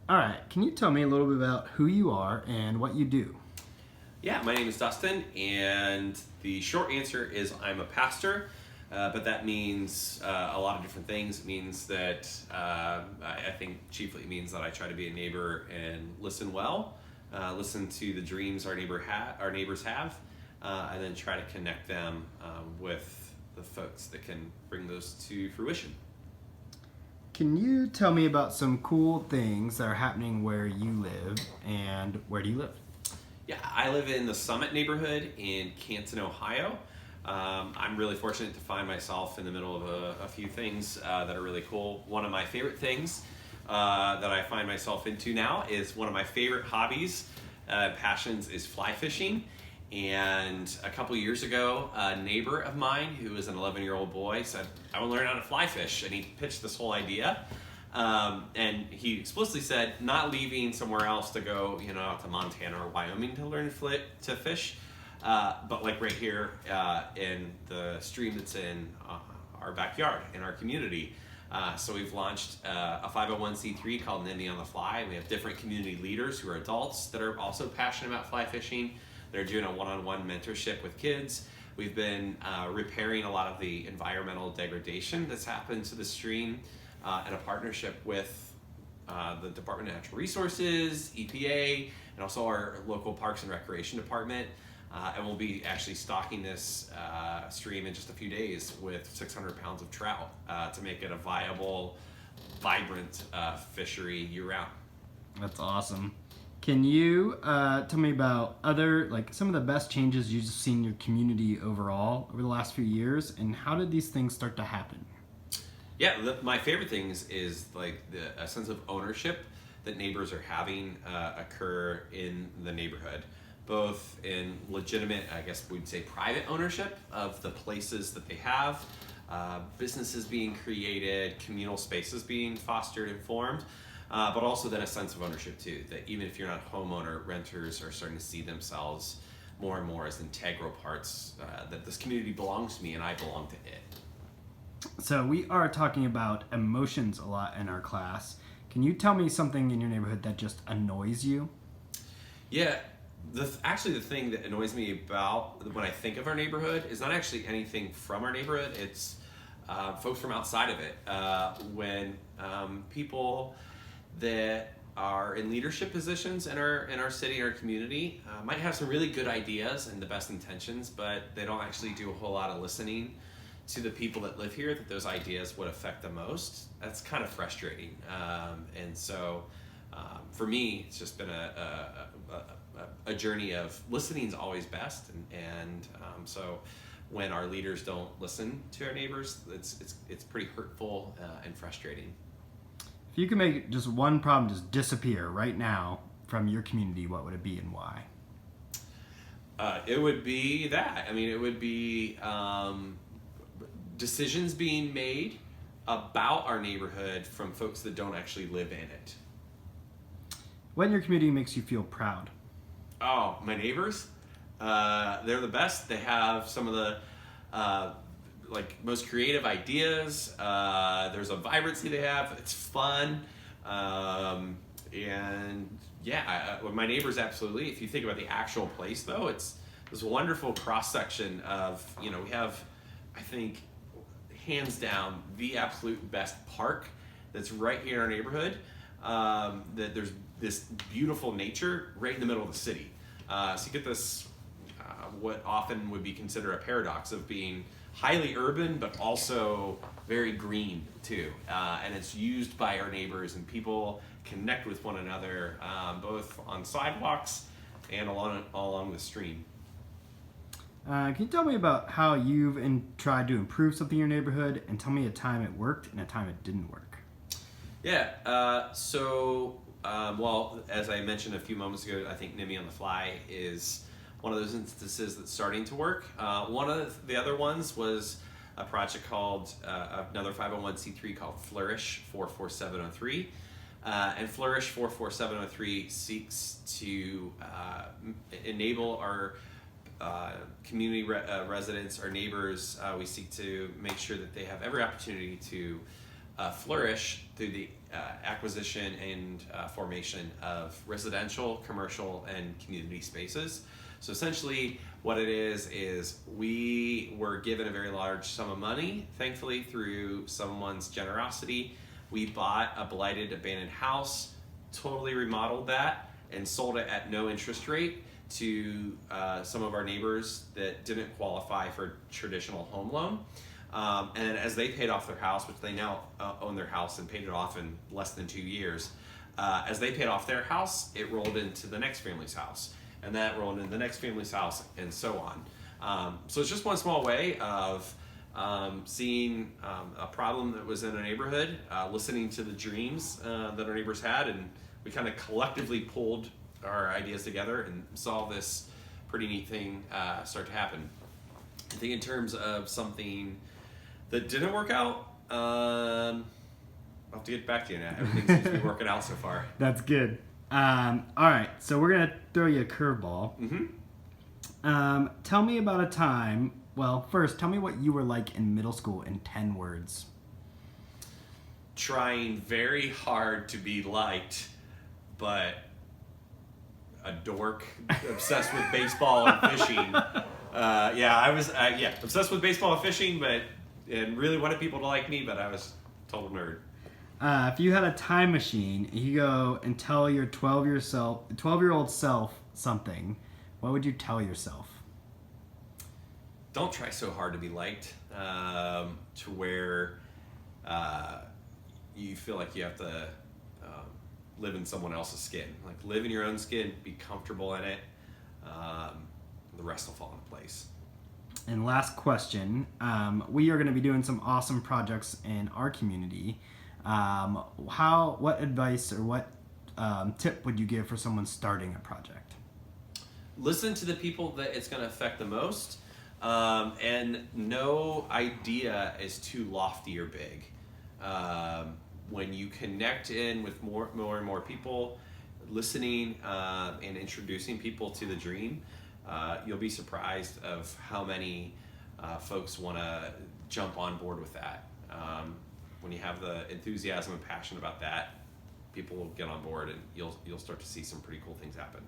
All right, can you tell me a little bit about who you are and what you do? Yeah, my name is Dustin, and the short answer is I'm a pastor, but that means a lot of different things. It means that I think chiefly it means that I try to be a neighbor and listen well, listen to the dreams our neighbors have, and then try to connect them with the folks that can bring those to fruition. Can you tell me about some cool things that are happening where you live and where do you live? Yeah, I live in the Summit neighborhood in Canton, Ohio. I'm really fortunate to find myself in the middle of a few things that are really cool. One of my favorite things that I find myself into now is one of my favorite hobbies, passions, is fly fishing. And a couple years ago, a neighbor of mine who is an 11-year-old boy said, I want to learn how to fly fish. And he pitched this whole idea. And he explicitly said, not leaving somewhere else to go, out to Montana or Wyoming to learn to fish, but like right here in the stream that's in our backyard, in our community. So we've launched a 501c3 called NIMBY on the Fly. We have different community leaders who are adults that are also passionate about fly fishing. They're doing a one-on-one mentorship with kids. We've been repairing a lot of the environmental degradation that's happened to the stream in a partnership with the Department of Natural Resources, EPA, and also our local Parks and Recreation Department. And we'll be actually stocking this stream in just a few days with 600 pounds of trout to make it a viable, vibrant fishery year-round. That's awesome. Can you tell me about some of the best changes you've seen in your community overall over the last few years, and how did these things start to happen? Yeah, my favorite things is a sense of ownership that neighbors are having occur in the neighborhood, both in legitimate, I guess we'd say private ownership of the places that they have, businesses being created, communal spaces being fostered and formed, but also then a sense of ownership too, that even if you're not a homeowner, renters are starting to see themselves more and more as integral parts, that this community belongs to me and I belong to it. So we are talking about emotions a lot in our class. Can you tell me something in your neighborhood that just annoys you? Yeah, actually the thing that annoys me about when I think of our neighborhood is not actually anything from our neighborhood, it's folks from outside of it. When people that are in leadership positions in our city, our community, might have some really good ideas and the best intentions, but they don't actually do a whole lot of listening to the people that live here that those ideas would affect the most. That's kind of frustrating. And so for me, it's just been a journey of listening is always best. And so when our leaders don't listen to our neighbors, it's pretty hurtful and frustrating. If you could make just one problem just disappear right now from your community, what would it be and why? It would be that. I mean, it would be decisions being made about our neighborhood from folks that don't actually live in it. What in your community makes you feel proud? Oh, my neighbors? They're the best. They have some of the most creative ideas. There's a vibrancy they have. It's fun. And yeah, my neighbors absolutely. If you think about the actual place though, it's this wonderful cross section of, we have, I think, hands down the absolute best park that's right here in our neighborhood. That there's this beautiful nature right in the middle of the city. So you get this what often would be considered a paradox of being highly urban but also very green too. And it's used by our neighbors, and people connect with one another both on sidewalks and along the stream. Can you tell me about how you've tried to improve something in your neighborhood, and tell me a time it worked and a time it didn't work? Yeah, well, as I mentioned a few moments ago, I think NIMBY on the Fly is one of those instances that's starting to work. One of the other ones was a project called, another 501c3 called Flourish 44703. And Flourish 44703 seeks to enable our community residents, our neighbors. We seek to make sure that they have every opportunity to flourish through the acquisition and formation of residential, commercial, and community spaces. So essentially what it is we were given a very large sum of money, thankfully through someone's generosity. We bought a blighted abandoned house, totally remodeled that, and sold it at no interest rate to some of our neighbors that didn't qualify for traditional home loan. And as they paid off their house, which they now own their house and paid it off in less than 2 years, as they paid off their house, it rolled into the next family's house, and that rolled into the next family's house, and so on. So it's just one small way of seeing a problem that was in a neighborhood, listening to the dreams that our neighbors had, and we kind of collectively pulled our ideas together and saw this pretty neat thing start to happen. I think in terms of something that didn't work out, I'll have to get back to you now. Everything seems to be working out so far. That's good. All right, so we're gonna throw you a curveball. Tell me about a time. Well, first, tell me what you were like in middle school in 10 words. Trying very hard to be liked, but a dork, obsessed with baseball and fishing. I was obsessed with baseball and fishing, and really wanted people to like me, but I was a total nerd. If you had a time machine, you go and tell your 12-year-old self something, what would you tell yourself? Don't try so hard to be liked, to where you feel like you have to live in someone else's skin. Like, live in your own skin, be comfortable in it. The rest will fall into place. And last question, we are going to be doing some awesome projects in our community. What advice or what tip would you give for someone starting a project? Listen to the people that it's going to affect the most, and no idea is too lofty or big. When you connect in with more and more people, listening and introducing people to the dream, you'll be surprised of how many folks want to jump on board with that. When you have the enthusiasm and passion about that, people will get on board, and you'll start to see some pretty cool things happen.